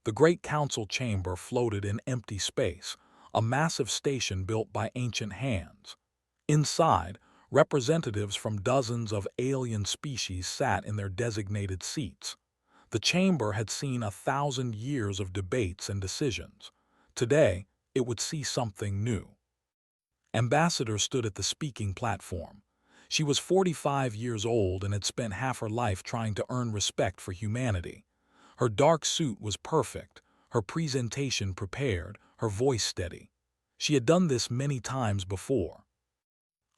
The Great Council Chamber floated in empty space, a massive station built by ancient hands. Inside, representatives from dozens of alien species sat in their designated seats. The chamber had seen 1,000 years of debates and decisions. Today, it would see something new. Ambassador stood at the speaking platform. She was 45 years old and had spent half her life trying to earn respect for humanity. Her dark suit was perfect, her presentation prepared, her voice steady. She had done this many times before.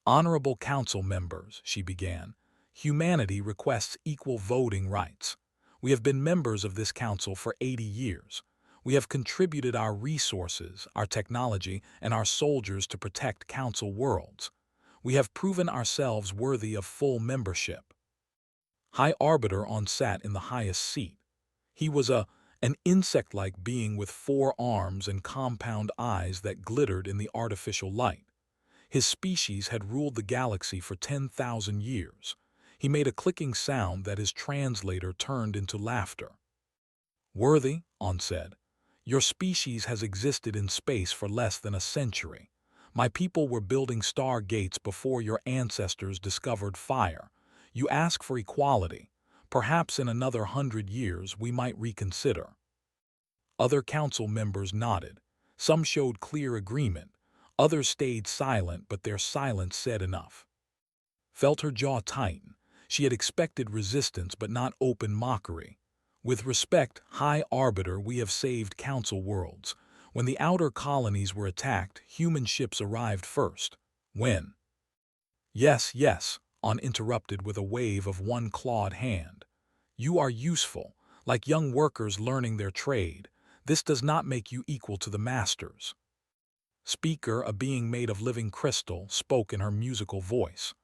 Honorable Council members, she began, humanity requests equal voting rights. We have been members of this council for 80 years. We have contributed our resources, our technology, and our soldiers to protect council worlds. We have proven ourselves worthy of full membership. High Arbiter on sat in the highest seat. He was an insect-like being with 4 arms and compound eyes that glittered in the artificial light. His species had ruled the galaxy for 10,000 years. He made a clicking sound that his translator turned into laughter. Worthy, On said, your species has existed in space for less than a century. My people were building star gates before your ancestors discovered fire. You ask for equality. Perhaps in another 100 years we might reconsider. Other council members nodded. Some showed clear agreement. Others stayed silent, but their silence said enough. Felt her jaw tighten. She had expected resistance, but not open mockery. With respect, High Arbiter, we have saved council worlds. When the outer colonies were attacked, human ships arrived first. When? Yes, yes, On interrupted with a wave of one clawed hand. You are useful, like young workers learning their trade. This does not make you equal to the masters. Speaker, a being made of living crystal, spoke in her musical voice.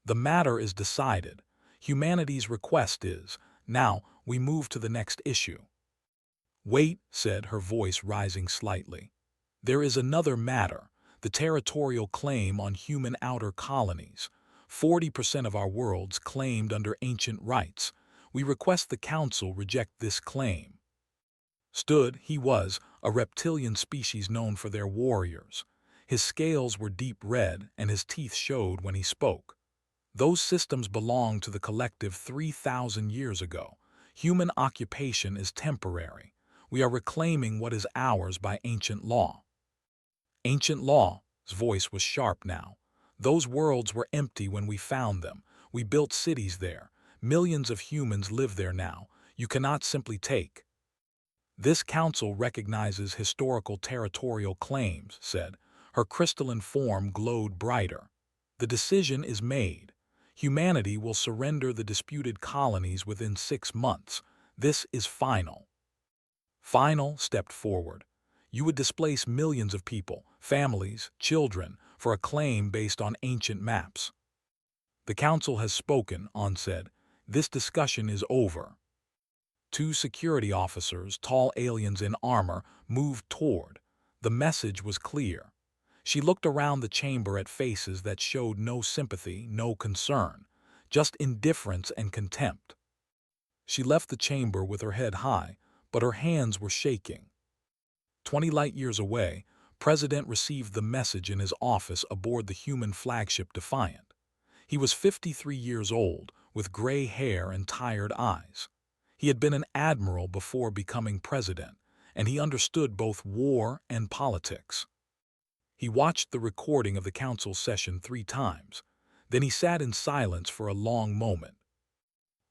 The matter is decided. Humanity's request is, now we move to the next issue. Wait, said her voice rising slightly. There is another matter, the territorial claim on human outer colonies. 40% of our worlds claimed under ancient rights. We request the Council reject this claim. Stood, he was, a reptilian species known for their warriors. His scales were deep red and his teeth showed when he spoke. Those systems belonged to the collective 3,000 years ago. Human occupation is temporary. We are reclaiming what is ours by ancient law. Ancient law, his voice was sharp now. Those worlds were empty when we found them. We built cities there. Millions of humans live there now. You cannot simply take. This council recognizes historical territorial claims, said. Her crystalline form glowed brighter. The decision is made. Humanity will surrender the disputed colonies within 6 months. This is final. Final stepped forward. You would displace millions of people, families, children, for a claim based on ancient maps. The council has spoken, On said. This discussion is over. 2 security officers, tall aliens in armor, moved toward. The message was clear. She looked around the chamber at faces that showed no sympathy, no concern, just indifference and contempt. She left the chamber with her head high, but her hands were shaking. 20 light-years away, President received the message in his office aboard the human flagship Defiant. He was 53 years old, with gray hair and tired eyes. He had been an admiral before becoming president, and he understood both war and politics. He watched the recording of the council session 3 times. Then he sat in silence for a long moment.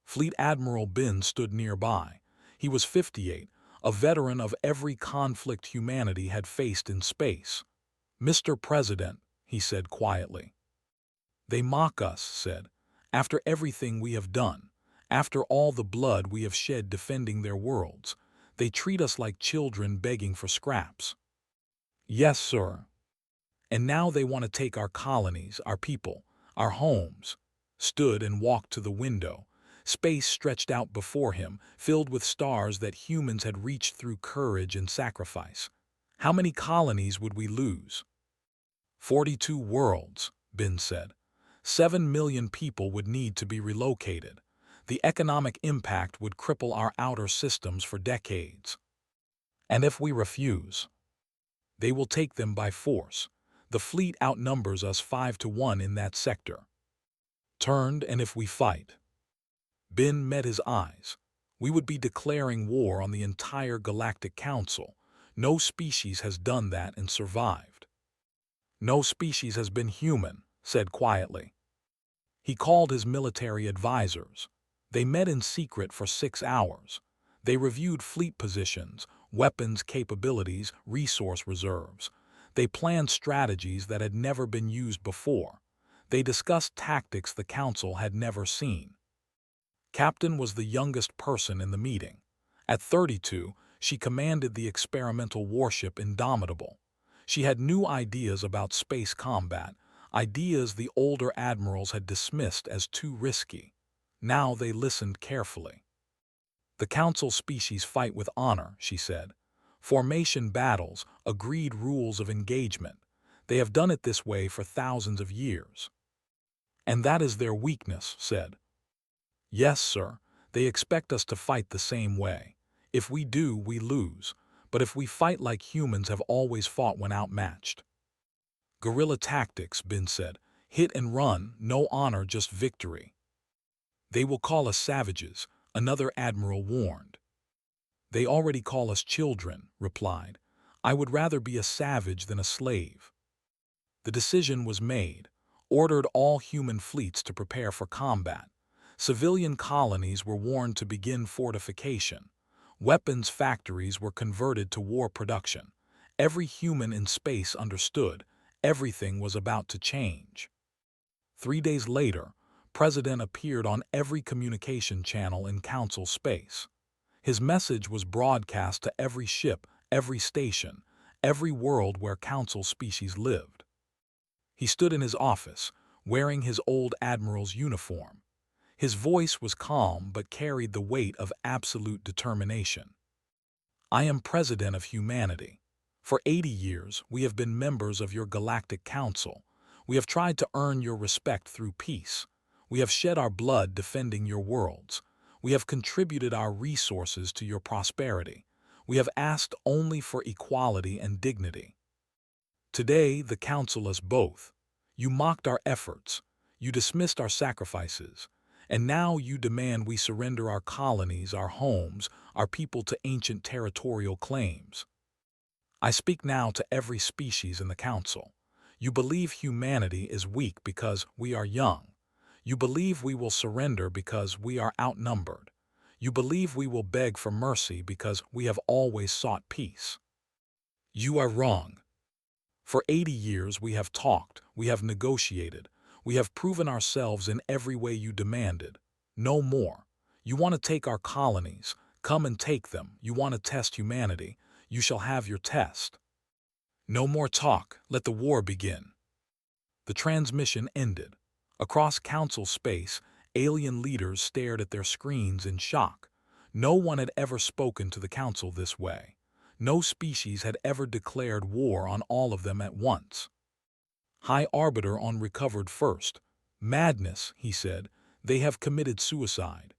Fleet Admiral Bin stood nearby. He was 58, a veteran of every conflict humanity had faced in space. Mr. President, he said quietly. They mock us, said, after everything we have done. After all the blood we have shed defending their worlds, they treat us like children begging for scraps. Yes, sir. And now they want to take our colonies, our people, our homes. Stood and walked to the window. Space stretched out before him, filled with stars that humans had reached through courage and sacrifice. How many colonies would we lose? 42 worlds, Bin said. 7 million people would need to be relocated. The economic impact would cripple our outer systems for decades. And if we refuse, they will take them by force. The fleet outnumbers us 5-1 in that sector. Turned, and if we fight. Bin met his eyes. We would be declaring war on the entire Galactic Council. No species has done that and survived. No species has been human, said quietly. He called his military advisors. They met in secret for 6 hours. They reviewed fleet positions, weapons capabilities, resource reserves. They planned strategies that had never been used before. They discussed tactics the Council had never seen. Captain was the youngest person in the meeting. At 32, she commanded the experimental warship Indomitable. She had new ideas about space combat, ideas the older admirals had dismissed as too risky. Now they listened carefully. The Council species fight with honor, she said. Formation battles, agreed rules of engagement. They have done it this way for thousands of years. And that is their weakness, said. Yes, sir. They expect us to fight the same way. If we do, we lose. But if we fight like humans have always fought when outmatched. Guerrilla tactics, Bin said. Hit and run, no honor, just victory. They will call us savages, another admiral warned. They already call us children, replied. I would rather be a savage than a slave. The decision was made. Ordered all human fleets to prepare for combat. Civilian colonies were warned to begin fortification. Weapons factories were converted to war production. Every human in space understood. Everything was about to change. 3 days later, President appeared on every communication channel in Council space. His message was broadcast to every ship, every station, every world where Council species lived. He stood in his office, wearing his old admiral's uniform. His voice was calm but carried the weight of absolute determination. I am President of humanity. For 80 years, we have been members of your Galactic Council. We have tried to earn your respect through peace. We have shed our blood defending your worlds. We have contributed our resources to your prosperity. We have asked only for equality and dignity. Today, the Council is both. You mocked our efforts. You dismissed our sacrifices. And now you demand we surrender our colonies, our homes, our people to ancient territorial claims. I speak now to every species in the Council. You believe humanity is weak because we are young. You believe we will surrender because we are outnumbered. You believe we will beg for mercy because we have always sought peace. You are wrong. For 80 years we have talked, we have negotiated, we have proven ourselves in every way you demanded. No more. You want to take our colonies. Come and take them. You want to test humanity. You shall have your test. No more talk. Let the war begin. The transmission ended. Across Council space, alien leaders stared at their screens in shock. No one had ever spoken to the Council this way. No species had ever declared war on all of them at once. High Arbiter on recovered first. Madness, he said. They have committed suicide.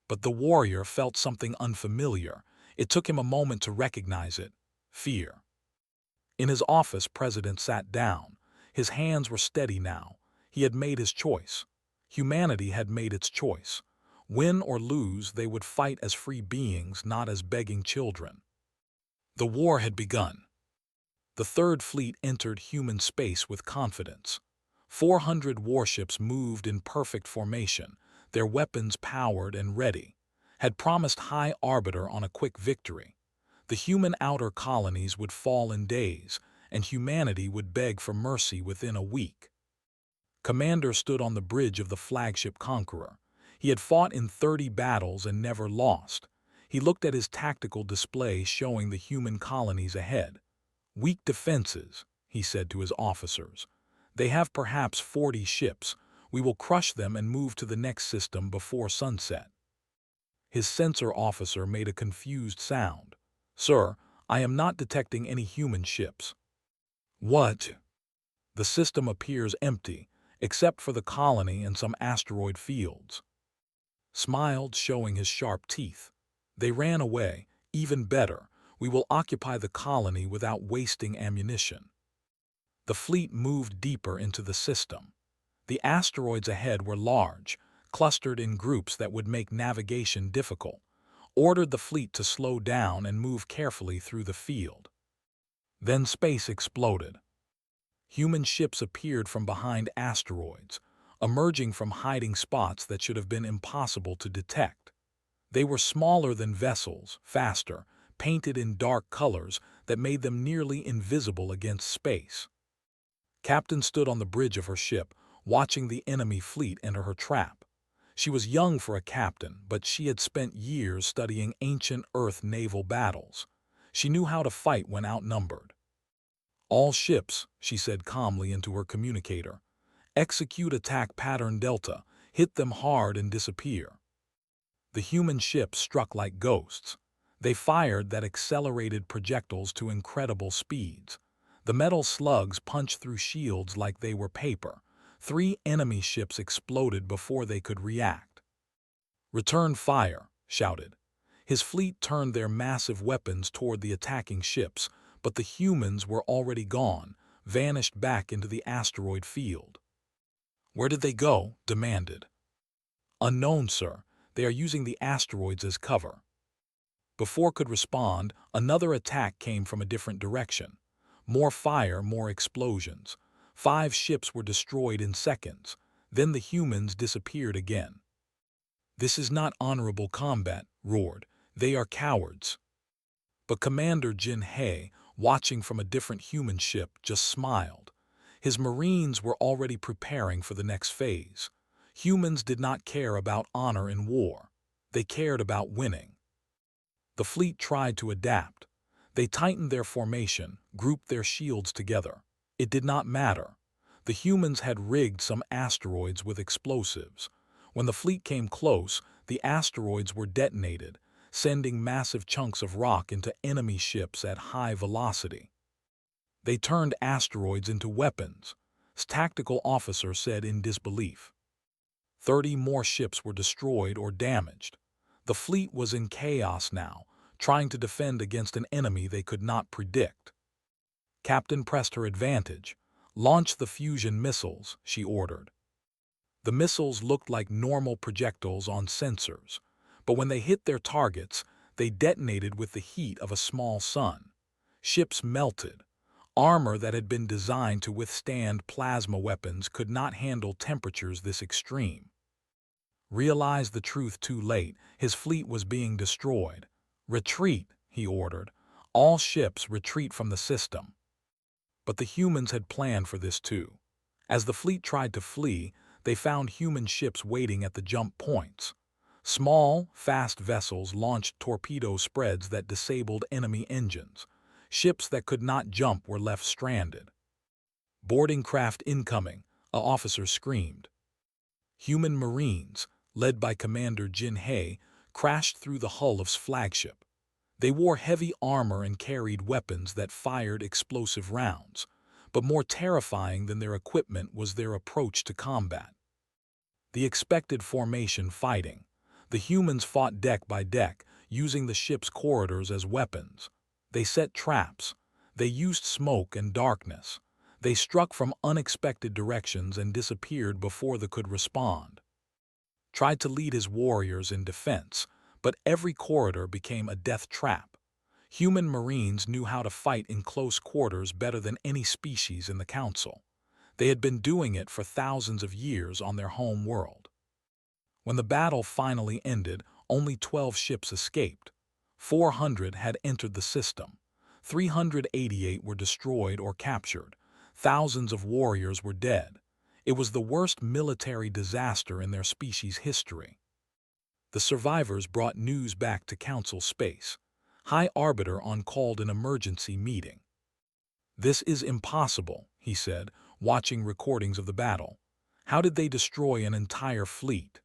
But the warrior felt something unfamiliar. It took him a moment to recognize it. Fear. In his office, President sat down. His hands were steady now. He had made his choice. Humanity had made its choice. Win or lose, they would fight as free beings, not as begging children. The war had begun. The Third Fleet entered human space with confidence. 400 warships moved in perfect formation, their weapons powered and ready, had promised High Arbiter on a quick victory. The human outer colonies would fall in days, and humanity would beg for mercy within a week. Commander stood on the bridge of the flagship Conqueror. He had fought in 30 battles and never lost. He looked at his tactical display showing the human colonies ahead. Weak defenses, he said to his officers. They have perhaps 40 ships. We will crush them and move to the next system before sunset. His sensor officer made a confused sound. Sir, I am not detecting any human ships. What? The system appears empty, except for the colony and some asteroid fields. Smiled, showing his sharp teeth. They ran away. Even better. We will occupy the colony without wasting ammunition. The fleet moved deeper into the system. The asteroids ahead were large, clustered in groups that would make navigation difficult, ordered the fleet to slow down and move carefully through the field. Then space exploded. Human ships appeared from behind asteroids, emerging from hiding spots that should have been impossible to detect. They were smaller than vessels, faster, painted in dark colors that made them nearly invisible against space. Captain stood on the bridge of her ship, watching the enemy fleet enter her trap. She was young for a captain, but she had spent years studying ancient Earth naval battles. She knew how to fight when outnumbered. "All ships," she said calmly into her communicator, "execute attack pattern Delta, hit them hard and disappear." The human ships struck like ghosts. They fired that accelerated projectiles to incredible speeds. The metal slugs punched through shields like they were paper. 3 enemy ships exploded before they could react. "Return fire," shouted. His fleet turned their massive weapons toward the attacking ships, but the humans were already gone, vanished back into the asteroid field. "Where did they go?" demanded. "Unknown, sir. They are using the asteroids as cover." Before could respond, another attack came from a different direction. More fire, more explosions. 5 ships were destroyed in seconds. Then the humans disappeared again. "This is not honorable combat," roared. "They are cowards." But Commander Jin He, watching from a different human ship, just smiled. His Marines were already preparing for the next phase. Humans did not care about honor in war. They cared about winning. The fleet tried to adapt. They tightened their formation, grouped their shields together. It did not matter. The humans had rigged some asteroids with explosives. When the fleet came close, the asteroids were detonated, sending massive chunks of rock into enemy ships at high velocity. "They turned asteroids into weapons," a tactical officer said in disbelief. 30 more ships were destroyed or damaged. The fleet was in chaos now, trying to defend against an enemy they could not predict. Captain pressed her advantage. "Launch the fusion missiles," she ordered. The missiles looked like normal projectiles on sensors, but when they hit their targets, they detonated with the heat of a small sun. Ships melted. Armor that had been designed to withstand plasma weapons could not handle temperatures this extreme. Realized the truth too late, his fleet was being destroyed. "Retreat," he ordered. "All ships retreat from the system." But the humans had planned for this too. As the fleet tried to flee, they found human ships waiting at the jump points. Small, fast vessels launched torpedo spreads that disabled enemy engines. Ships that could not jump were left stranded. "Boarding craft incoming," an officer screamed. Human Marines, led by Commander Jin He, crashed through the hull of his flagship. They wore heavy armor and carried weapons that fired explosive rounds, but more terrifying than their equipment was their approach to combat. The expected formation fighting. The humans fought deck by deck, using the ship's corridors as weapons. They set traps. They used smoke and darkness. They struck from unexpected directions and disappeared before they could respond. Tried to lead his warriors in defense, but every corridor became a death trap. Human Marines knew how to fight in close quarters better than any species in the Council. They had been doing it for thousands of years on their home world. When the battle finally ended, only 12 ships escaped. 400 had entered the system. 388 were destroyed or captured. Thousands of warriors were dead. It was the worst military disaster in their species' history. The survivors brought news back to Council space. High Arbiter called an emergency meeting. "This is impossible," he said, watching recordings of the battle. "How did they destroy an entire fleet?"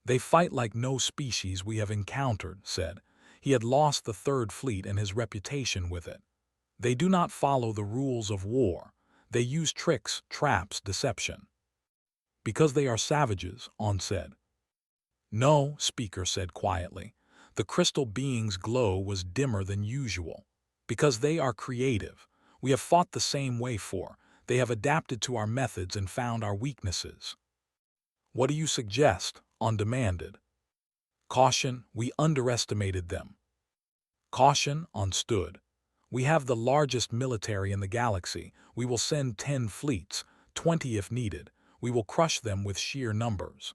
"They fight like no species we have encountered," said. He had lost the 3rd Fleet and his reputation with it. "They do not follow the rules of war. They use tricks, traps, deception." "Because they are savages," said. "No," Speaker said quietly. The crystal being's glow was dimmer than usual. Because they are creative. We have fought the same way for. They have adapted to our methods and found our weaknesses. What do you suggest? On demanded. Caution, we underestimated them. Caution, On stood. We have the largest military in the galaxy. We will send 10 fleets, 20 if needed. We will crush them with sheer numbers.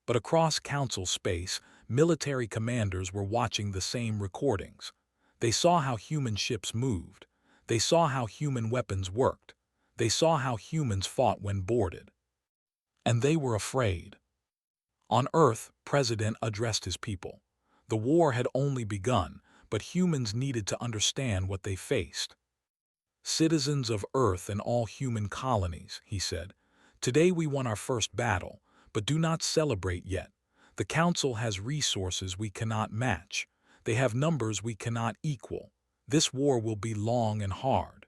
But across Council space, military commanders were watching the same recordings. They saw how human ships moved. They saw how human weapons worked. They saw how humans fought when boarded. And they were afraid. On Earth, President addressed his people. The war had only begun, but humans needed to understand what they faced. Citizens of Earth and all human colonies, he said, today we won our first battle, but do not celebrate yet. The Council has resources we cannot match. They have numbers we cannot equal. This war will be long and hard.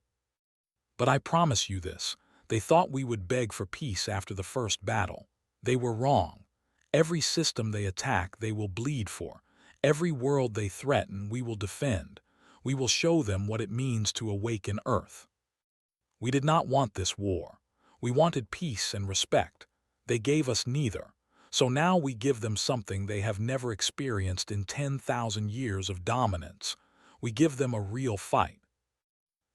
But I promise you this, they thought we would beg for peace after the first battle. They were wrong. Every system they attack, they will bleed for. Every world they threaten, we will defend. We will show them what it means to awaken Earth. We did not want this war. We wanted peace and respect. They gave us neither. So now we give them something they have never experienced in 10,000 years of dominance. We give them a real fight.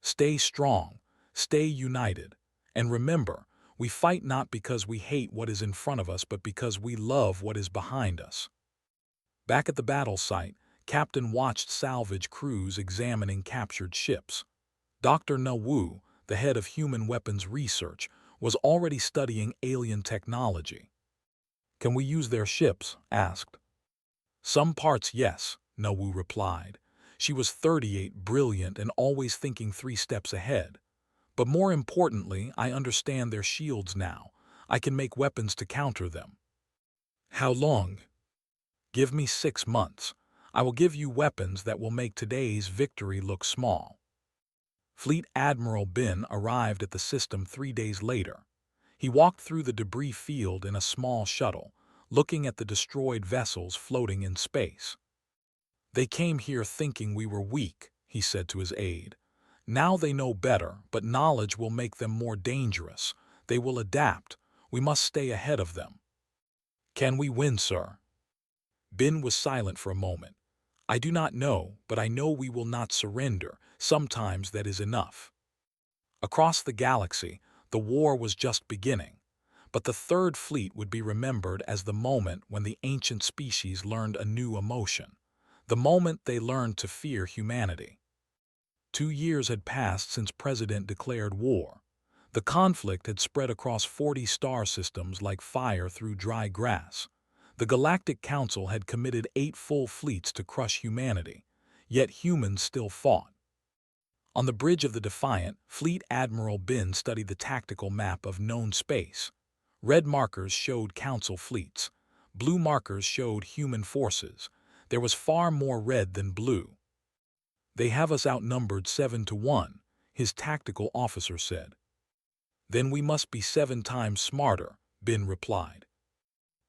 Stay strong. Stay united. And remember, we fight not because we hate what is in front of us, but because we love what is behind us. Back at the battle site, Captain watched salvage crews examining captured ships. Dr. Na Wu, the head of human weapons research, was already studying alien technology. Can we use their ships? Asked. Some parts, yes, Na Wu replied. She was 38, brilliant, and always thinking 3 steps ahead. But more importantly, I understand their shields now. I can make weapons to counter them. How long? Give me 6 months. I will give you weapons that will make today's victory look small. Fleet Admiral Bin arrived at the system 3 days later. He walked through the debris field in a small shuttle, looking at the destroyed vessels floating in space. They came here thinking we were weak, he said to his aide. Now they know better, but knowledge will make them more dangerous. They will adapt. We must stay ahead of them. Can we win, sir? Bin was silent for a moment. I do not know, but I know we will not surrender. Sometimes that is enough. Across the galaxy, the war was just beginning. But the Third Fleet would be remembered as the moment when the ancient species learned a new emotion. The moment they learned to fear humanity. 2 years had passed since President declared war. The conflict had spread across 40 star systems like fire through dry grass. The Galactic Council had committed 8 full fleets to crush humanity, yet humans still fought. On the bridge of the Defiant, Fleet Admiral Bin studied the tactical map of known space. Red markers showed Council fleets. Blue markers showed human forces. There was far more red than blue. They have us outnumbered 7-1, his tactical officer said. Then we must be 7 times smarter, Bin replied.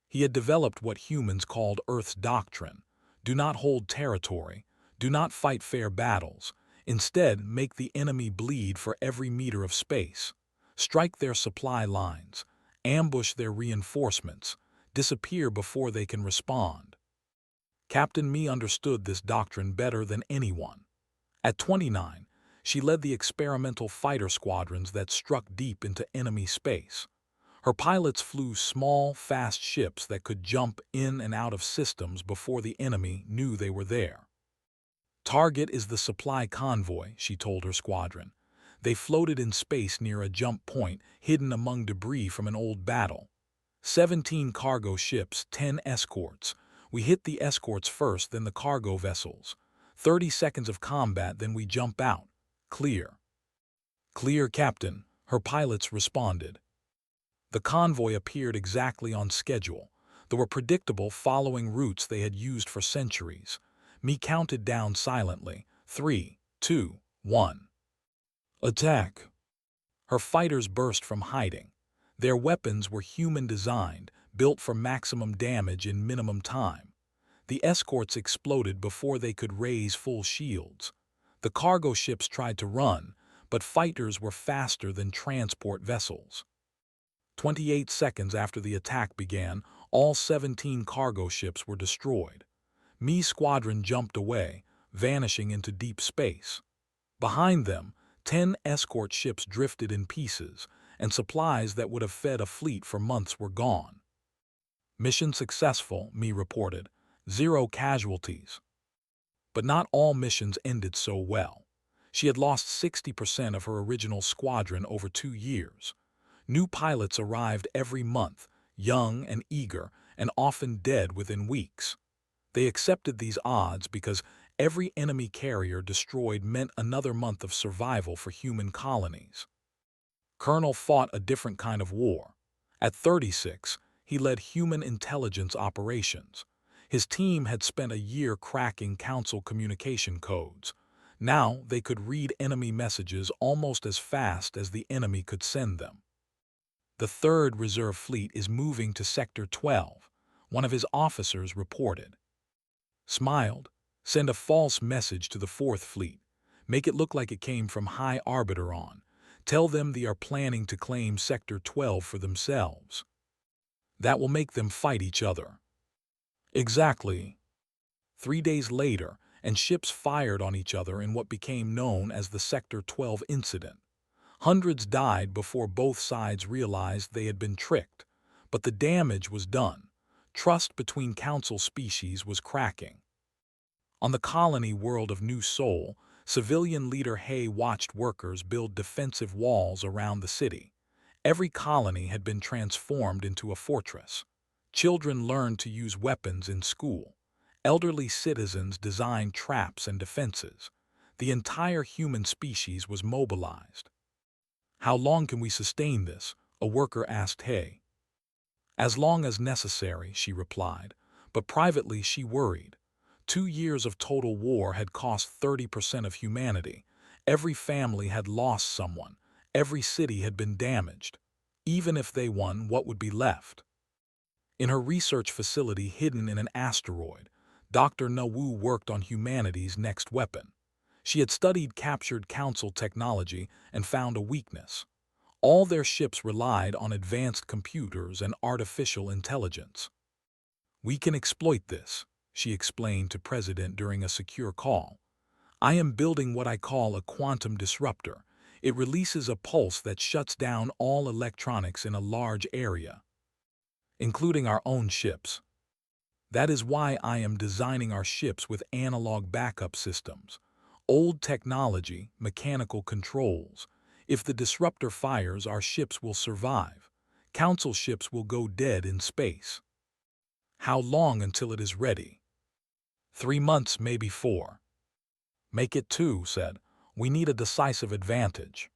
He had developed what humans called Earth's doctrine. Do not hold territory. Do not fight fair battles. Instead, make the enemy bleed for every meter of space. Strike their supply lines. Ambush their reinforcements. Disappear before they can respond. Captain Mi understood this doctrine better than anyone. At 29, she led the experimental fighter squadrons that struck deep into enemy space. Her pilots flew small, fast ships that could jump in and out of systems before the enemy knew they were there. Target is the supply convoy, she told her squadron. They floated in space near a jump point, hidden among debris from an old battle. 17 cargo ships, 10 escorts. We hit the escorts first, then the cargo vessels. 30 seconds of combat, then we jump out. Clear. Clear, Captain, her pilots responded. The convoy appeared exactly on schedule. They were predictable, following routes they had used for centuries. Mi counted down silently. 3, 2, 1. Attack. Her fighters burst from hiding. Their weapons were human-designed, built for maximum damage in minimum time. The escorts exploded before they could raise full shields. The cargo ships tried to run, but fighters were faster than transport vessels. 28 seconds after the attack began, all 17 cargo ships were destroyed. Mi's squadron jumped away, vanishing into deep space. Behind them, 10 escort ships drifted in pieces, and supplies that would have fed a fleet for months were gone. Mission successful, Mi reported. 0 casualties. But not all missions ended so well. She had lost 60% of her original squadron over 2 years. New pilots arrived every month, young and eager, and often dead within weeks. They accepted these odds because every enemy carrier destroyed meant another month of survival for human colonies. Colonel fought a different kind of war. At 36, he led human intelligence operations. His team had spent a year cracking Council communication codes. Now they could read enemy messages almost as fast as the enemy could send them. The 3rd Reserve Fleet is moving to Sector 12, one of his officers reported. Smiled. Send a false message to the 4th Fleet. Make it look like it came from High Arbiteron. Tell them they are planning to claim Sector 12 for themselves. That will make them fight each other. Exactly. 3 days later, and ships fired on each other in what became known as the Sector 12 incident. Hundreds died before both sides realized they had been tricked, but the damage was done. Trust between Council species was cracking. On the colony world of New Sol, civilian leader Hay watched workers build defensive walls around the city. Every colony had been transformed into a fortress. Children learned to use weapons in school. Elderly citizens designed traps and defenses. The entire human species was mobilized. How long can we sustain this? A worker asked Hay. As long as necessary, she replied, but privately she worried. 2 years of total war had cost 30% of humanity. Every family had lost someone. Every city had been damaged. Even if they won, what would be left? In her research facility hidden in an asteroid, Dr. Nawu worked on humanity's next weapon. She had studied captured Council technology and found a weakness. All their ships relied on advanced computers and artificial intelligence. We can exploit this, she explained to President during a secure call. I am building what I call a quantum disruptor. It releases a pulse that shuts down all electronics in a large area, including our own ships. That is why I am designing our ships with analog backup systems. Old technology, mechanical controls. If the disruptor fires, our ships will survive. Council ships will go dead in space. How long until it is ready? 3 months, maybe 4. Make it 2, said. We need a decisive advantage.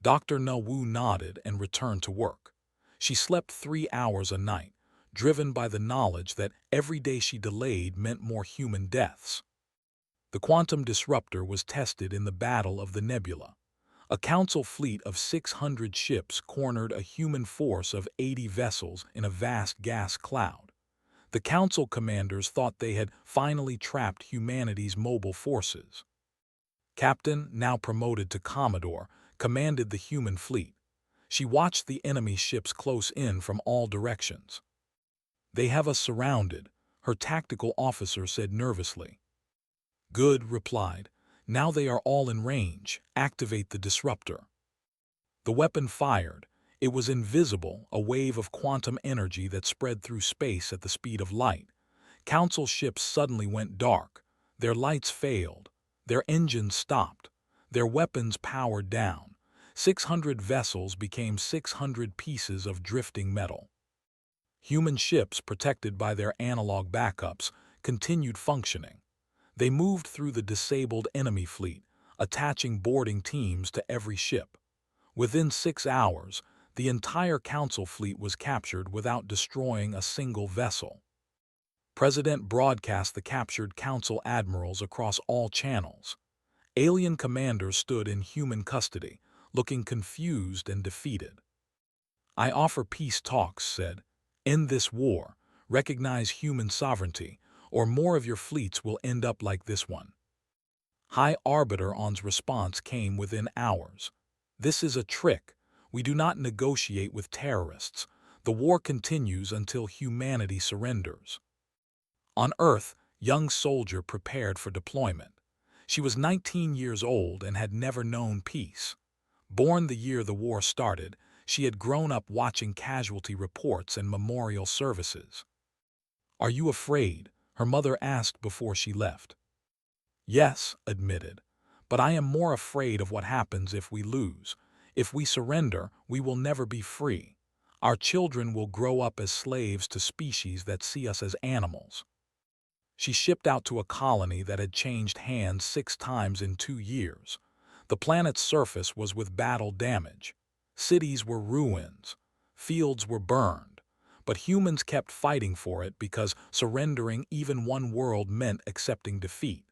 Dr. Nawu nodded and returned to work. She slept 3 hours a night, driven by the knowledge that every day she delayed meant more human deaths. The quantum disruptor was tested in the Battle of the Nebula. A Council fleet of 600 ships cornered a human force of 80 vessels in a vast gas cloud. The Council commanders thought they had finally trapped humanity's mobile forces. Captain, now promoted to Commodore, commanded the human fleet. She watched the enemy ships close in from all directions. They have us surrounded, her tactical officer said nervously. Good, replied. Now they are all in range. Activate the disruptor. The weapon fired. It was invisible, a wave of quantum energy that spread through space at the speed of light. Council ships suddenly went dark. Their lights failed. Their engines stopped. Their weapons powered down. 600 vessels became 600 pieces of drifting metal. Human ships, protected by their analog backups, continued functioning. They moved through the disabled enemy fleet, attaching boarding teams to every ship. Within 6 hours, the entire Council fleet was captured without destroying a single vessel. President broadcast the captured Council admirals across all channels. Alien commanders stood in human custody, looking confused and defeated. I offer peace talks, said. End this war, recognize human sovereignty, or more of your fleets will end up like this one. High Arbiter On's response came within hours. This is a trick. We do not negotiate with terrorists. The war continues until humanity surrenders. On Earth, young soldier prepared for deployment. She was 19 years old and had never known peace. Born the year the war started, she had grown up watching casualty reports and memorial services. "Are you afraid?" her mother asked before she left. "Yes," admitted, "but I am more afraid of what happens if we lose. If we surrender, we will never be free. Our children will grow up as slaves to species that see us as animals." She shipped out to a colony that had changed hands 6 times in 2 years. The planet's surface was with battle damage. Cities were ruins. Fields were burned. But humans kept fighting for it because surrendering even one world meant accepting defeat.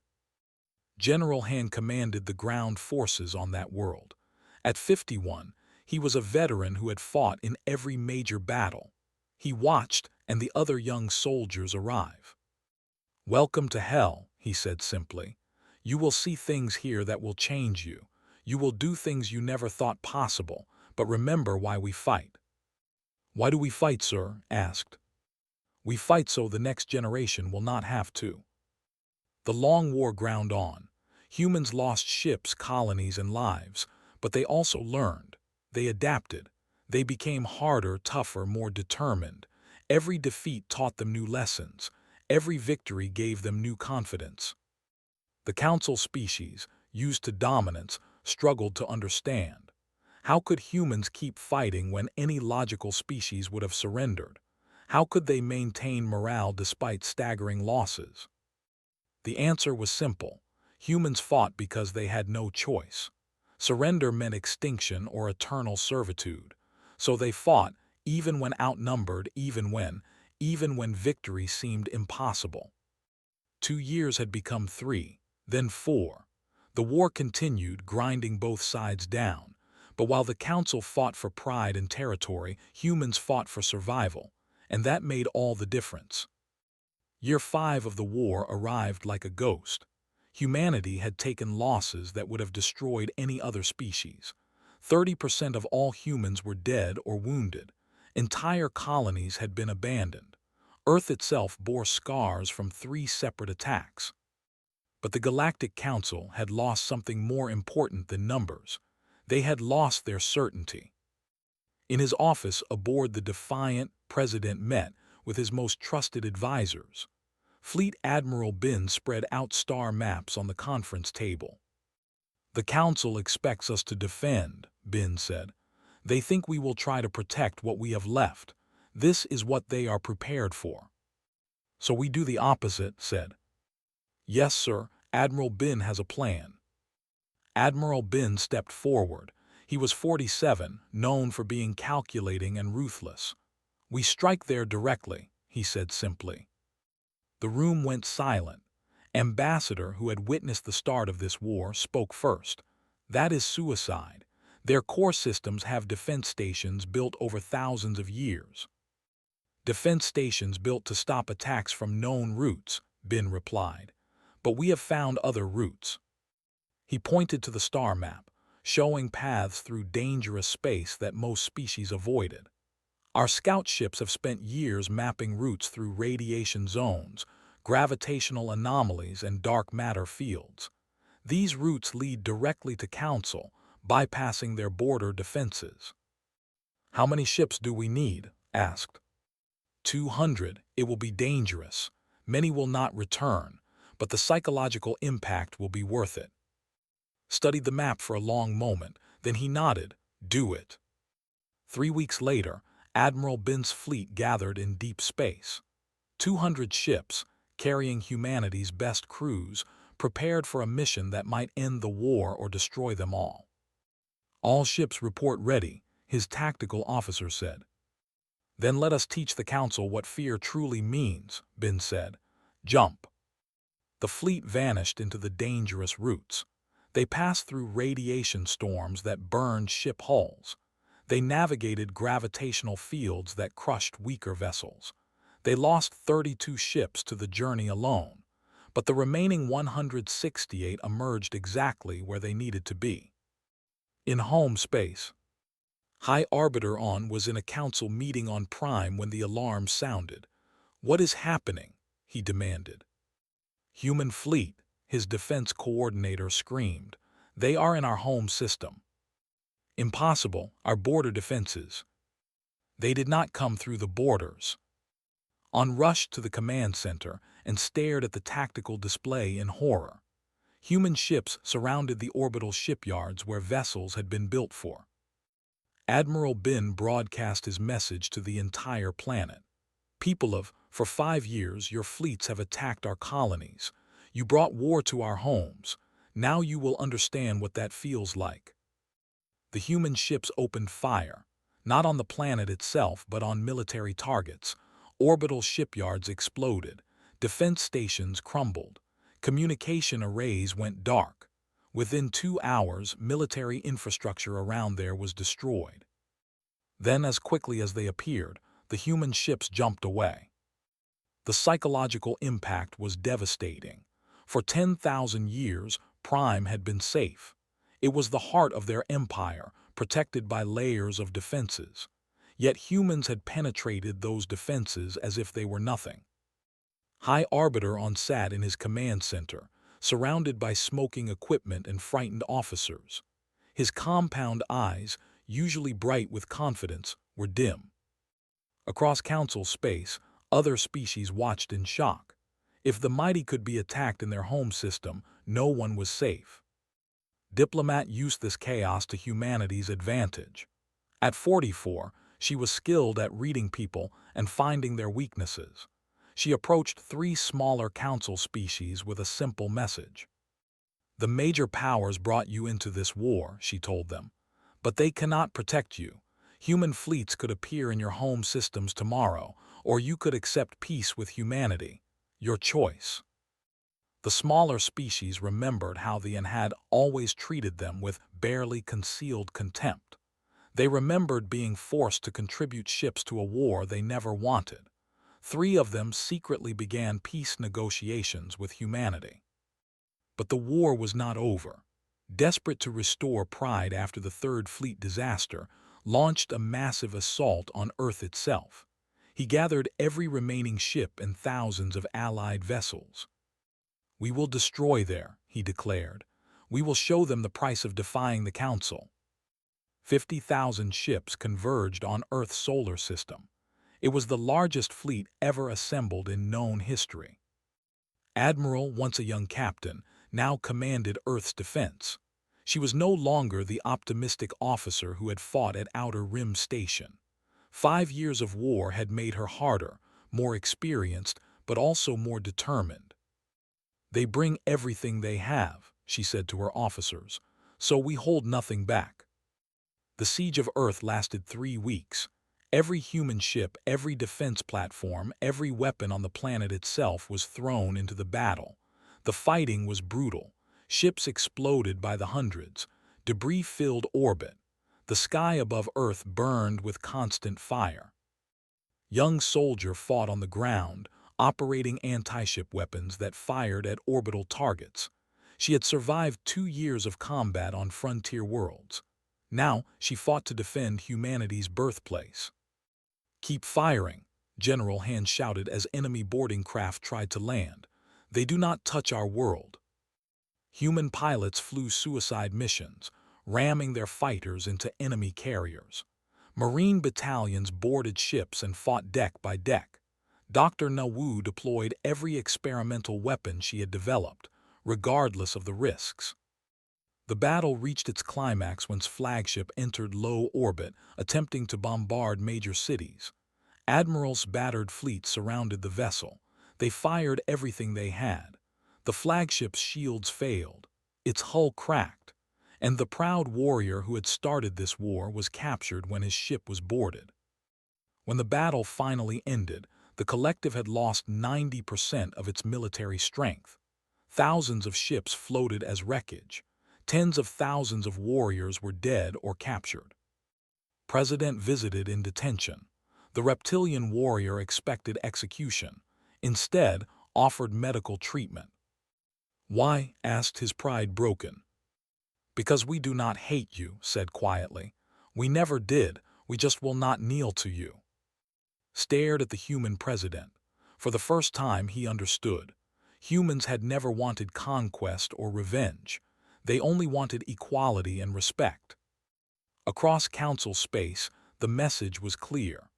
General Han commanded the ground forces on that world. At 51, he was a veteran who had fought in every major battle. He watched, and the other young soldiers arrive. "Welcome to hell," he said simply. "You will see things here that will change you. You will do things you never thought possible, but remember why we fight." "Why do we fight, sir?" asked. "We fight so the next generation will not have to." The long war ground on. Humans lost ships, colonies, and lives, but they also learned. They adapted. They became harder, tougher, more determined. Every defeat taught them new lessons. Every victory gave them new confidence. The council species, used to dominance, struggled to understand. How could humans keep fighting when any logical species would have surrendered? How could they maintain morale despite staggering losses? The answer was simple. Humans fought because they had no choice. Surrender meant extinction or eternal servitude. So they fought, even when outnumbered, even when victory seemed impossible. 2 years had become 3, then 4. The war continued, grinding both sides down. But while the council fought for pride and territory, humans fought for survival, and that made all the difference. Year 5 of the war arrived like a ghost. Humanity had taken losses that would have destroyed any other species. 30% of all humans were dead or wounded. Entire colonies had been abandoned. Earth itself bore scars from 3 separate attacks. But the Galactic Council had lost something more important than numbers. They had lost their certainty. In his office aboard the Defiant, President met with his most trusted advisors. Fleet Admiral Bin spread out star maps on the conference table. "The Council expects us to defend," Bin said. "They think we will try to protect what we have left. This is what they are prepared for." "So we do the opposite," said. "Yes, sir, Admiral Bin has a plan." Admiral Bin stepped forward. He was 47, known for being calculating and ruthless. "We strike there directly," he said simply. The room went silent. Ambassador, who had witnessed the start of this war, spoke first. "That is suicide. Their core systems have defense stations built over thousands of years." "Defense stations built to stop attacks from known routes," Bin replied. "But we have found other routes." He pointed to the star map, showing paths through dangerous space that most species avoided. "Our scout ships have spent years mapping routes through radiation zones, gravitational anomalies, and dark matter fields. These routes lead directly to Council, bypassing their border defenses." "How many ships do we need?" asked. 200. It will be dangerous. Many will not return, but the psychological impact will be worth it." Studied the map for a long moment, then he nodded. "Do it." 3 weeks later, Admiral Bin's fleet gathered in deep space. 200 ships, carrying humanity's best crews, prepared for a mission that might end the war or destroy them all. "All ships report ready," his tactical officer said. "Then let us teach the Council what fear truly means," Bin said. "Jump." The fleet vanished into the dangerous routes. They passed through radiation storms that burned ship hulls. They navigated gravitational fields that crushed weaker vessels. They lost 32 ships to the journey alone, but the remaining 168 emerged exactly where they needed to be. In home space, High Arbiter On was in a council meeting on Prime when the alarm sounded. "What is happening?" he demanded. "Human fleet," his defense coordinator screamed. "They are in our home system." "Impossible, our border defenses." They did not come through the borders. On rushed to the command center and stared at the tactical display in horror. Human ships surrounded the orbital shipyards where vessels had been built for. Admiral Bin broadcast his message to the entire planet. "People of, for 5 years your fleets have attacked our colonies. You brought war to our homes. Now you will understand what that feels like." The human ships opened fire, not on the planet itself but on military targets. Orbital shipyards exploded. Defense stations crumbled. Communication arrays went dark. Within 2 hours, military infrastructure around there was destroyed. Then, as quickly as they appeared, the human ships jumped away. The psychological impact was devastating. For 10,000 years, Prime had been safe. It was the heart of their empire, protected by layers of defenses. Yet humans had penetrated those defenses as if they were nothing. High Arbiter On sat in his command center, surrounded by smoking equipment and frightened officers. His compound eyes, usually bright with confidence, were dim. Across council space, other species watched in shock. If the mighty could be attacked in their home system, no one was safe. Diplomat used this chaos to humanity's advantage. At 44, she was skilled at reading people and finding their weaknesses. She approached 3 smaller council species with a simple message. "The major powers brought you into this war," she told them, "but they cannot protect you. Human fleets could appear in your home systems tomorrow, or you could accept peace with humanity. Your choice." The smaller species remembered how the An had always treated them with barely concealed contempt. They remembered being forced to contribute ships to a war they never wanted. 3 of them secretly began peace negotiations with humanity. But the war was not over. Desperate to restore pride after the Third Fleet disaster, launched a massive assault on Earth itself. He gathered every remaining ship and thousands of allied vessels. "We will destroy there," he declared. "We will show them the price of defying the Council." 50,000 ships converged on Earth's solar system. It was the largest fleet ever assembled in known history. Admiral, once a young captain, now commanded Earth's defense. She was no longer the optimistic officer who had fought at Outer Rim Station. 5 years of war had made her harder, more experienced, but also more determined. "They bring everything they have," she said to her officers, "so we hold nothing back." The siege of Earth lasted 3 weeks. Every human ship, every defense platform, every weapon on the planet itself was thrown into the battle. The fighting was brutal. Ships exploded by the hundreds. Debris filled orbit. The sky above Earth burned with constant fire. Young Soldier fought on the ground, operating anti-ship weapons that fired at orbital targets. She had survived 2 years of combat on frontier worlds. Now she fought to defend humanity's birthplace. "Keep firing," General Hand shouted as enemy boarding craft tried to land. "They do not touch our world." Human pilots flew suicide missions, ramming their fighters into enemy carriers. Marine battalions boarded ships and fought deck by deck. Dr. Nawu deployed every experimental weapon she had developed, regardless of the risks. The battle reached its climax when flagship entered low orbit, attempting to bombard major cities. Admirals' battered fleets surrounded the vessel. They fired everything they had. The flagship's shields failed. Its hull cracked. And the proud warrior who had started this war was captured when his ship was boarded. When the battle finally ended, the collective had lost 90% of its military strength. Thousands of ships floated as wreckage. Tens of thousands of warriors were dead or captured. President visited in detention. The reptilian warrior expected execution, instead offered medical treatment. "Why?" asked his pride broken. "Because we do not hate you," said quietly. "We never did, we just will not kneel to you." Stared at the human president. For the first time he understood. Humans had never wanted conquest or revenge. They only wanted equality and respect. Across council space, the message was clear.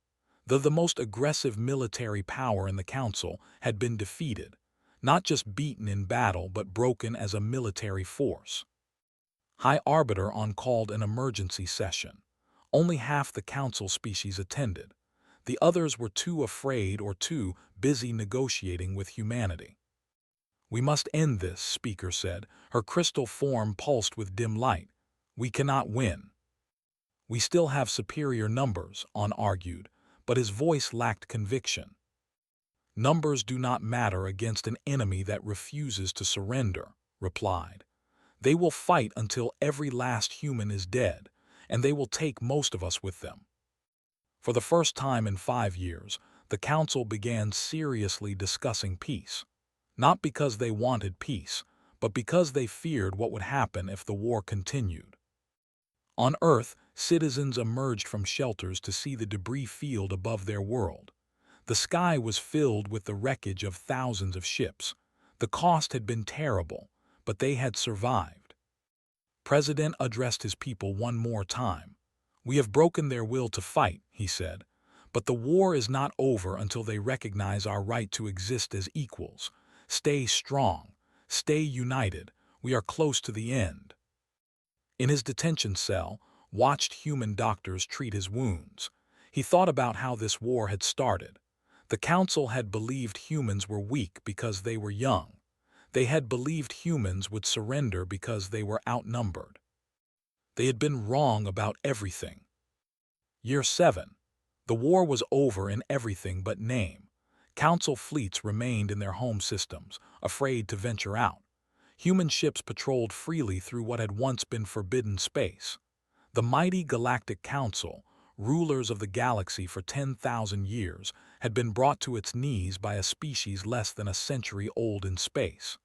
Though the most aggressive military power in the council had been defeated, not just beaten in battle but broken as a military force. High Arbiter called an emergency session. Only half the council species attended. The others were too afraid or too busy negotiating with humanity. "We must end this," Speaker said. Her crystal form pulsed with dim light. "We cannot win." "We still have superior numbers," argued, but his voice lacked conviction. "Numbers do not matter against an enemy that refuses to surrender," replied. "They will fight until every last human is dead, and they will take most of us with them." For the first time in 5 years, the council began seriously discussing peace. Not because they wanted peace, but because they feared what would happen if the war continued. On Earth, citizens emerged from shelters to see the debris field above their world. The sky was filled with the wreckage of thousands of ships. The cost had been terrible, but they had survived. President addressed his people one more time. "We have broken their will to fight," he said, "but the war is not over until they recognize our right to exist as equals. Stay strong. Stay united. We are close to the end." In his detention cell, watched human doctors treat his wounds. He thought about how this war had started. The council had believed humans were weak because they were young. They had believed humans would surrender because they were outnumbered. They had been wrong about everything. Year 7. The war was over in everything but name. Council fleets remained in their home systems, afraid to venture out. Human ships patrolled freely through what had once been forbidden space. The mighty Galactic Council, rulers of the galaxy for 10,000 years, had been brought to its knees by a species less than a century old in space.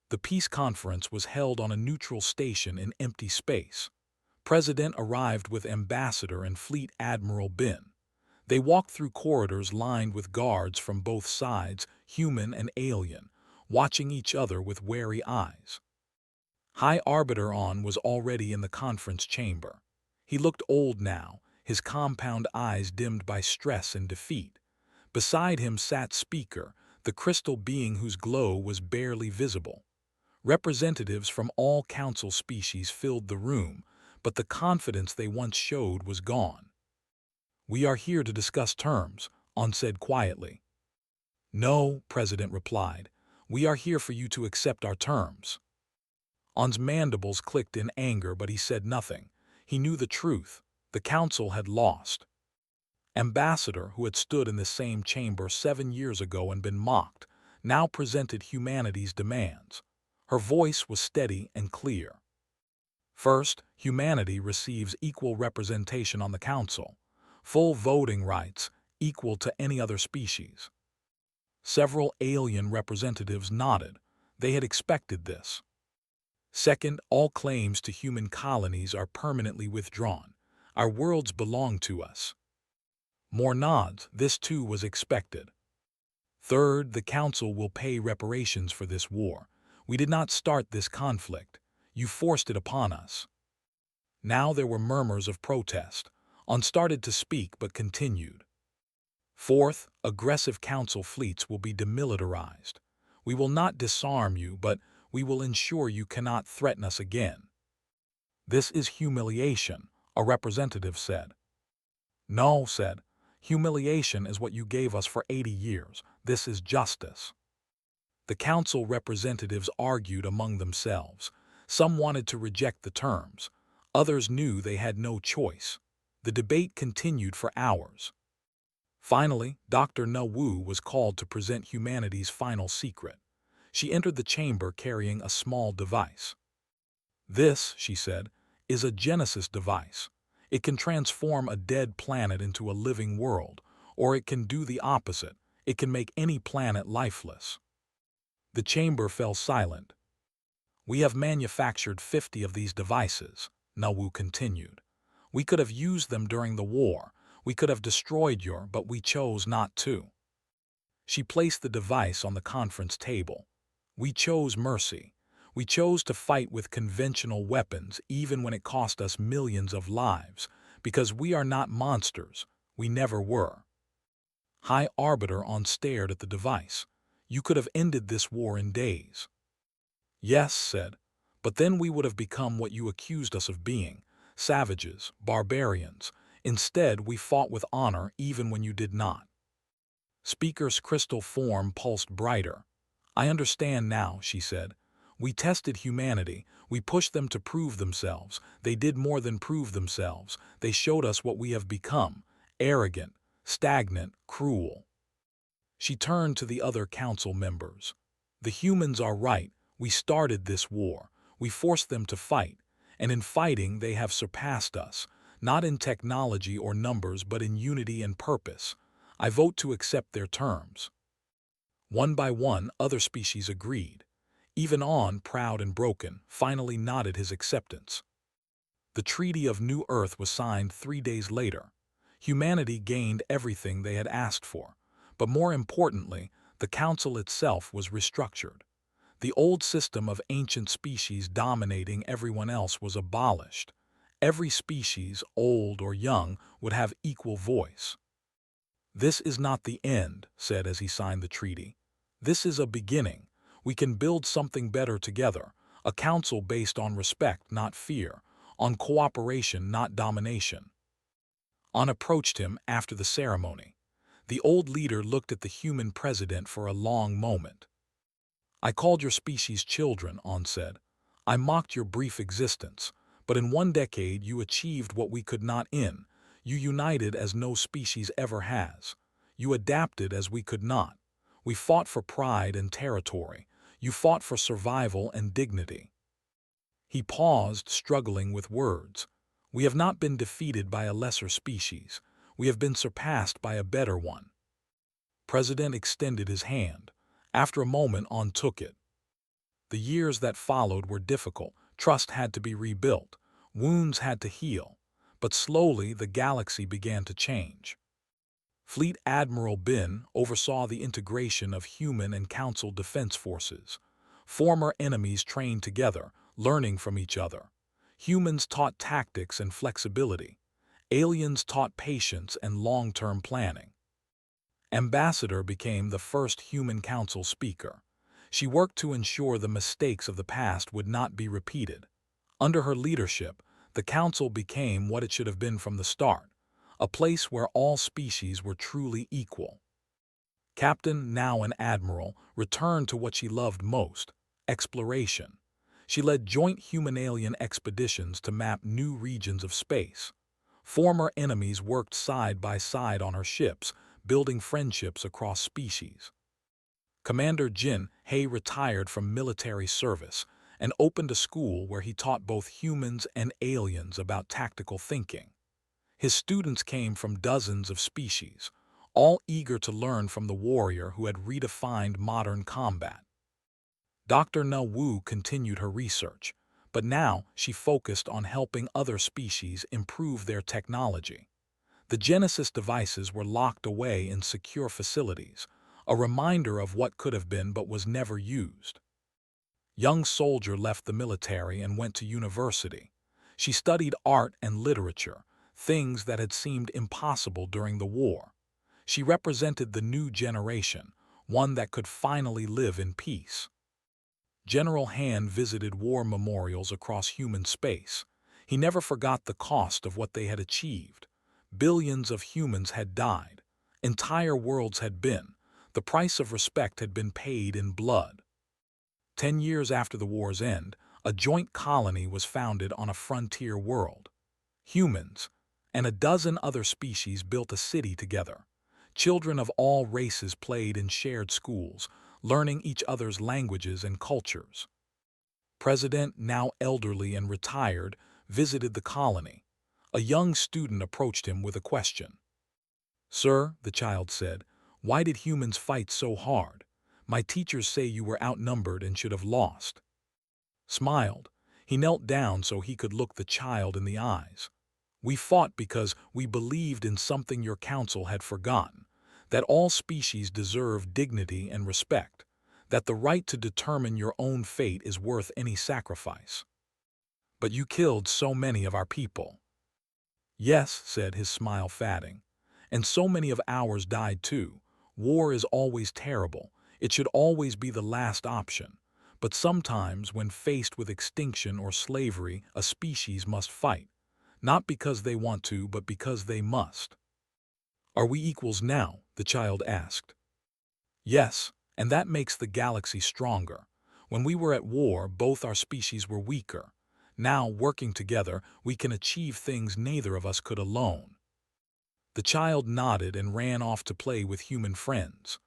The peace conference was held on a neutral station in empty space. President arrived with Ambassador and Fleet Admiral Bin. They walked through corridors lined with guards from both sides, human and alien, watching each other with wary eyes. High Arbiter was already in the conference chamber. He looked old now, his compound eyes dimmed by stress and defeat. Beside him sat Speaker, the crystal being whose glow was barely visible. Representatives from all council species filled the room, but the confidence they once showed was gone. "We are here to discuss terms," said quietly. "No," President replied. "We are here for you to accept our terms." On's mandibles clicked in anger, but he said nothing. He knew the truth. The council had lost. Ambassador, who had stood in the same chamber 7 years ago and been mocked, now presented humanity's demands. Her voice was steady and clear. First, humanity receives equal representation on the council. Full voting rights, equal to any other species. Several alien representatives nodded. They had expected this. Second, all claims to human colonies are permanently withdrawn. Our worlds belong to us. More nods. This too was expected. Third, the council will pay reparations for this war. We did not start this conflict. You forced it upon us. Now there were murmurs of protest. Started to speak but continued. Fourth, aggressive council fleets will be demilitarized. We will not disarm you, but we will ensure you cannot threaten us again. This is humiliation, a representative said. No, said. Humiliation is what you gave us for 80 years. This is justice. The council representatives argued among themselves. Some wanted to reject the terms. Others knew they had no choice. The debate continued for hours. Finally, Dr. Na Wu was called to present humanity's final secret. She entered the chamber carrying a small device. "This," she said, "is a Genesis device. It can transform a dead planet into a living world, or it can do the opposite. It can make any planet lifeless. The chamber fell silent. We have manufactured 50 of these devices, Nawu continued. We could have used them during the war. We could have destroyed your, but we chose not to. She placed the device on the conference table. We chose mercy. We chose to fight with conventional weapons even when it cost us millions of lives, because we are not monsters. We never were. High Arbiter stared at the device. You could have ended this war in days. Yes, said, but then we would have become what you accused us of being, savages, barbarians. Instead, we fought with honor even when you did not. Speaker's crystal form pulsed brighter. I understand now, she said. We tested humanity. We pushed them to prove themselves. They did more than prove themselves. They showed us what we have become: arrogant, stagnant, cruel. She turned to the other council members. The humans are right. We started this war. We forced them to fight. And in fighting, they have surpassed us, not in technology or numbers, but in unity and purpose. I vote to accept their terms. One by one, other species agreed. Even proud and broken, finally nodded his acceptance. The Treaty of New Earth was signed 3 days later. Humanity gained everything they had asked for, but more importantly, the Council itself was restructured. The old system of ancient species dominating everyone else was abolished. Every species, old or young, would have equal voice. This is not the end, said as he signed the treaty. This is a beginning. We can build something better together, a council based on respect, not fear, on cooperation, not domination. On approached him after the ceremony. The old leader looked at the human president for a long moment. I called your species children, said. I mocked your brief existence, but in 1 decade you achieved what we could not in. You united as no species ever has. You adapted as we could not. We fought for pride and territory. You fought for survival and dignity. He paused, struggling with words. We have not been defeated by a lesser species. We have been surpassed by a better one. President extended his hand. After a moment, took it. The years that followed were difficult. Trust had to be rebuilt. Wounds had to heal. But slowly the galaxy began to change. Fleet Admiral Bin oversaw the integration of human and council defense forces. Former enemies trained together, learning from each other. Humans taught tactics and flexibility. Aliens taught patience and long-term planning. Ambassador became the first human council speaker. She worked to ensure the mistakes of the past would not be repeated. Under her leadership, the council became what it should have been from the start, a place where all species were truly equal. Captain, now an admiral, returned to what she loved most: exploration. She led joint human-alien expeditions to map new regions of space. Former enemies worked side by side on her ships, building friendships across species. Commander Jin Hei retired from military service and opened a school where he taught both humans and aliens about tactical thinking. His students came from dozens of species, all eager to learn from the warrior who had redefined modern combat. Dr. Na Wu continued her research, but now she focused on helping other species improve their technology. The Genesis devices were locked away in secure facilities, a reminder of what could have been but was never used. Young Soldier left the military and went to university. She studied art and literature, things that had seemed impossible during the war. She represented the new generation, one that could finally live in peace. General Han visited war memorials across human space. He never forgot the cost of what they had achieved. Billions of humans had died. Entire worlds had been. The price of respect had been paid in blood. 10 years after the war's end, a joint colony was founded on a frontier world. Humans and a dozen other species built a city together. Children of all races played in shared schools, learning each other's languages and cultures. President, now elderly and retired, visited the colony. A young student approached him with a question. "Sir," the child said, "why did humans fight so hard? My teachers say you were outnumbered and should have lost." Smiled. He knelt down so he could look the child in the eyes. "We fought because we believed in something your council had forgotten, that all species deserve dignity and respect, that the right to determine your own fate is worth any sacrifice. But you killed so many of our people." "Yes," said his smile fading, "and so many of ours died too. War is always terrible. It should always be the last option. But sometimes, when faced with extinction or slavery, a species must fight. Not because they want to, but because they must." "Are we equals now?" the child asked. "Yes, and that makes the galaxy stronger. When we were at war, both our species were weaker. Now, working together, we can achieve things neither of us could alone." The child nodded and ran off to play with human friends.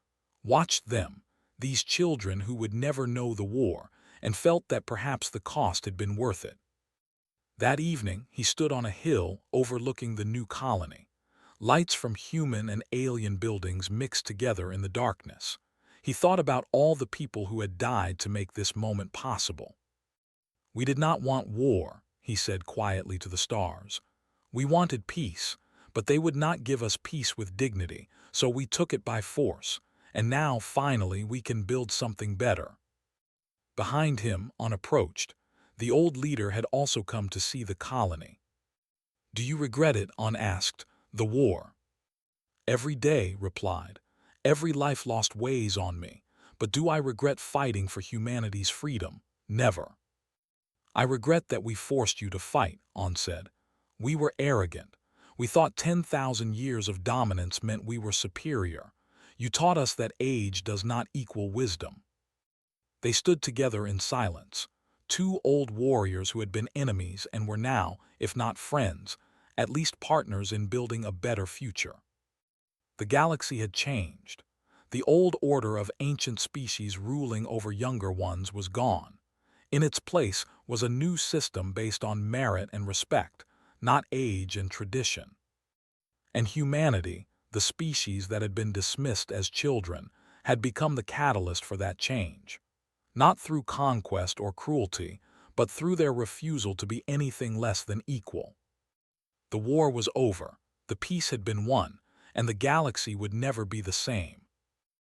Watched them, these children who would never know the war, and felt that perhaps the cost had been worth it. That evening, he stood on a hill overlooking the new colony. Lights from human and alien buildings mixed together in the darkness. He thought about all the people who had died to make this moment possible. "We did not want war," he said quietly to the stars. "We wanted peace, but they would not give us peace with dignity, so we took it by force, and now, finally, we can build something better." Behind him, unapproached, the old leader had also come to see the colony. "Do you regret it?" asked. "The war?" "Every day," replied. "Every life lost weighs on me. But do I regret fighting for humanity's freedom? Never." "I regret that we forced you to fight," said. "We were arrogant. We thought 10,000 years of dominance meant we were superior. You taught us that age does not equal wisdom." They stood together in silence, two old warriors who had been enemies and were now, if not friends, at least partners in building a better future. The galaxy had changed. The old order of ancient species ruling over younger ones was gone. In its place was a new system based on merit and respect, not age and tradition. And humanity, the species that had been dismissed as children, had become the catalyst for that change. Not through conquest or cruelty, but through their refusal to be anything less than equal. The war was over, the peace had been won, and the galaxy would never be the same.